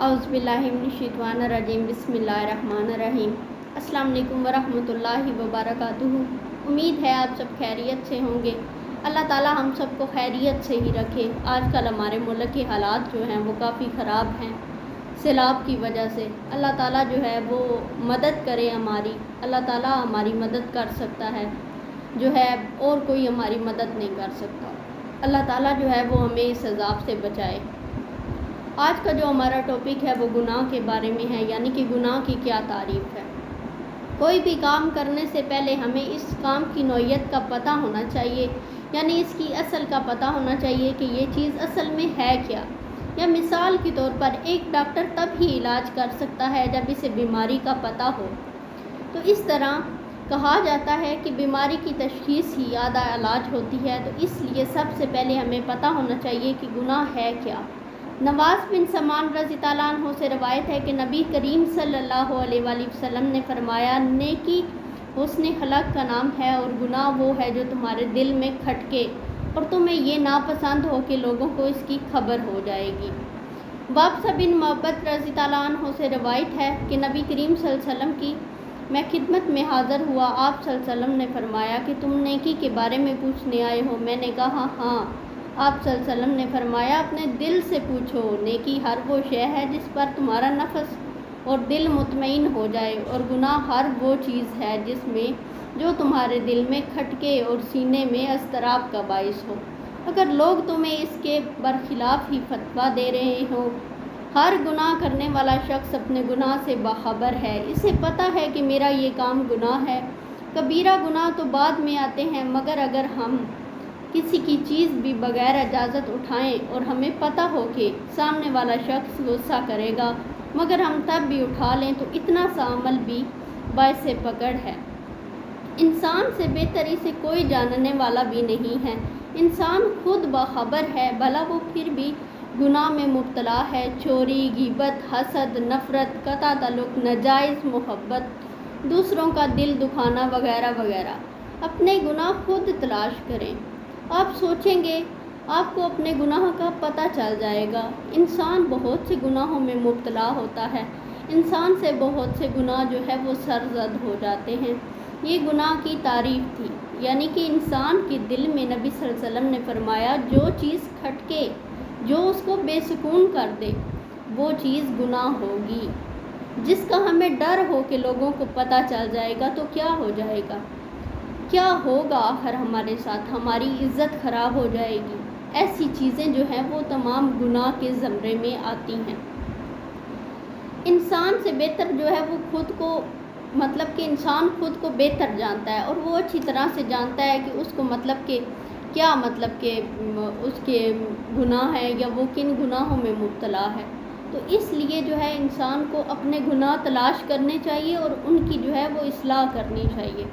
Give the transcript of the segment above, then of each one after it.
औज़ुबिल्लाहिमिनश्शैतानिर्रजीम बिस्मिल्लाहिर्रहमानिर्रहीम। अस्सलाम वालेकुम वरहमतुल्लाहि वबरकातुहू। उम्मीद है आप सब खैरियत से होंगे। अल्लाह ताला हम सबको खैरियत से ही रखे। आजकल हमारे मुल्क के हालात जो हैं वो काफ़ी ख़राब हैं सैलाब की वजह से। अल्लाह ताला जो है वो मदद करे हमारी। अल्लाह ताला हमारी मदद कर सकता है जो है, और कोई हमारी मदद नहीं कर सकता। अल्लाह ताला जो है वो हमें इस अज़ाब से बचाए। आज का जो हमारा टॉपिक है वो गुनाह के बारे में है, यानी कि गुनाह की क्या तारीफ़ है। कोई भी काम करने से पहले हमें इस काम की नौइयत का पता होना चाहिए, यानी इसकी असल का पता होना चाहिए कि ये चीज़ असल में है क्या। या मिसाल के तौर पर एक डॉक्टर तब ही इलाज कर सकता है जब इसे बीमारी का पता हो। तो इस तरह कहा जाता है कि बीमारी की तशख़ीस ही आधा इलाज होती है। तो इसलिए सबसे पहले हमें पता होना चाहिए कि गुनाह है क्या। नवाज़ बिन समान रज़ी अल्लाह अन्हु से रवायत है कि नबी करीम सल्लल्लाहु अलैहि वसल्लम ने फरमाया, नेकी हुस्न खलक का नाम है और गुनाह वो है जो तुम्हारे दिल में खटके और तुम्हें ये नापसंद हो कि लोगों को इसकी खबर हो जाएगी। वाबसा बिन मोहब्बत रज़ी अल्लाह अन्हु से रवायत है कि नबी करीम सल्लल्लाहु अलैहि वसल्लम की मैं खिदमत में हाज़िर हुआ। आप सल्लल्लाहु अलैहि वसल्लम ने फरमाया कि तुम नेकी के बारे में पूछने आए हो। मैंने कहा हाँ। आप सल्लल्लाहु अलैहि वसल्लम ने फरमाया, अपने दिल से पूछो। नेकी हर वो शय है जिस पर तुम्हारा नफ्स और दिल मुतमईन हो जाए, और गुनाह हर वो चीज़ है जिसमें जो तुम्हारे दिल में खटके और सीने में अज़तराब का बाइस हो। अगर लोग तुम्हें इसके बरखिलाफ़ ही फतवा दे रहे हो। हर गुनाह करने वाला शख्स अपने गुनाह से बाखबर है। इसे पता है कि मेरा ये काम गुनाह है। कबीरा गुनाह तो बाद में आते हैं, मगर अगर हम किसी की चीज़ भी बग़ैर इजाज़त उठाएं और हमें पता हो कि सामने वाला शख्स गुस्सा करेगा, मगर हम तब भी उठा लें, तो इतना सा अमल भी बाइस पकड़ है। इंसान से बेहतर इसे कोई जानने वाला भी नहीं है। इंसान खुद बाखबर है, भला वो फिर भी गुनाह में मुब्तला है। चोरी, ग़ीबत, हसद, नफ़रत, कता ताल्लुक़, नाजायज़ मोहब्बत, दूसरों का दिल दुखाना वगैरह वगैरह। अपने गुनाह खुद तलाश करें। आप सोचेंगे आपको अपने गुनाह का पता चल जाएगा। इंसान बहुत से गुनाहों में मुब्तला होता है। इंसान से बहुत से गुनाह जो है वो सरज़द हो जाते हैं। ये गुनाह की तारीफ़ थी, यानी कि इंसान के दिल में नबी सल्लल्लाहु अलैहि वसल्लम ने फरमाया, जो चीज़ खटके, जो उसको बेसुकून कर दे, वो चीज़ गुनाह होगी। जिसका हमें डर हो कि लोगों को पता चल जाएगा तो क्या हो जाएगा, क्या होगा आखिर हमारे साथ, हमारी इज़्ज़त ख़राब हो जाएगी। ऐसी चीज़ें जो हैं वो तमाम गुनाह के ज़मरे में आती हैं। इंसान से बेहतर जो है वो खुद को, मतलब कि इंसान खुद को बेहतर जानता है, और वो अच्छी तरह से जानता है कि उसको मतलब कि क्या, मतलब कि उसके गुनाह है या वो किन गुनाहों में मुब्तला है। तो इसलिए जो है इंसान को अपने गुनाह तलाश करने चाहिए और उनकी जो है वो इस्लाह करनी चाहिए।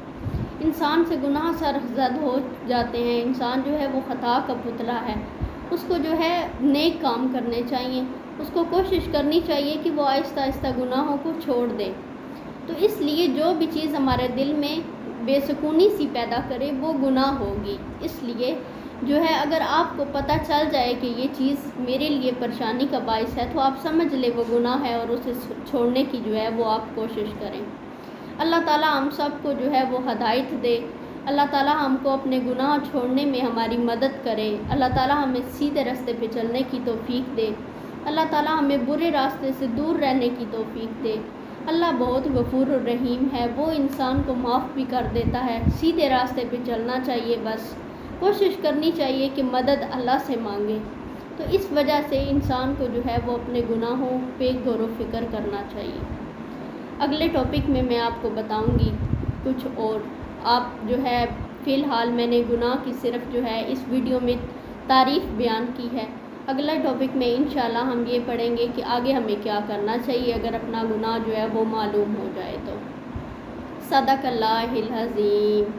इंसान से गुनाह सरज़द हो जाते हैं। इंसान जो है वो ख़ता का पुतला है। उसको जो है नेक काम करने चाहिए। उसको कोशिश करनी चाहिए कि वो आहिस्ता आहिस्ता गुनाहों को छोड़ दे। तो इसलिए जो भी चीज़ हमारे दिल में बेसुकूनी सी पैदा करे वो गुनाह होगी। इसलिए जो है अगर आपको पता चल जाए कि ये चीज़ मेरे लिए परेशानी का बाइस है, तो आप समझ ले वो गुनाह है और उसे छोड़ने की जो है वो आप कोशिश करें। अल्लाह ताला हम सब को जो है वो हदायत दे। अल्लाह ताला हमको अपने गुनाह छोड़ने में हमारी मदद करे। अल्लाह ताला हमें सीधे रास्ते पे चलने की तौफीक दे। अल्लाह ताला हमें बुरे रास्ते से दूर रहने की तौफीक दे। अल्लाह बहुत गफूर और रहीम है, वो इंसान को माफ़ भी कर देता है। सीधे रास्ते पे चलना चाहिए, बस कोशिश करनी चाहिए कि मदद अल्लाह से मांगे। तो इस वजह से इंसान को जो है वो अपने गुनाहों पे गौर व फिक्र करना चाहिए। अगले टॉपिक में मैं आपको बताऊंगी कुछ और। आप जो है फ़िलहाल मैंने गुनाह की सिर्फ जो है इस वीडियो में तारीफ़ बयान की है। अगला टॉपिक में इंशाल्लाह हम ये पढ़ेंगे कि आगे हमें क्या करना चाहिए अगर अपना गुनाह जो है वो मालूम हो जाए तो। सदक़ल्लाहुल अज़ीम।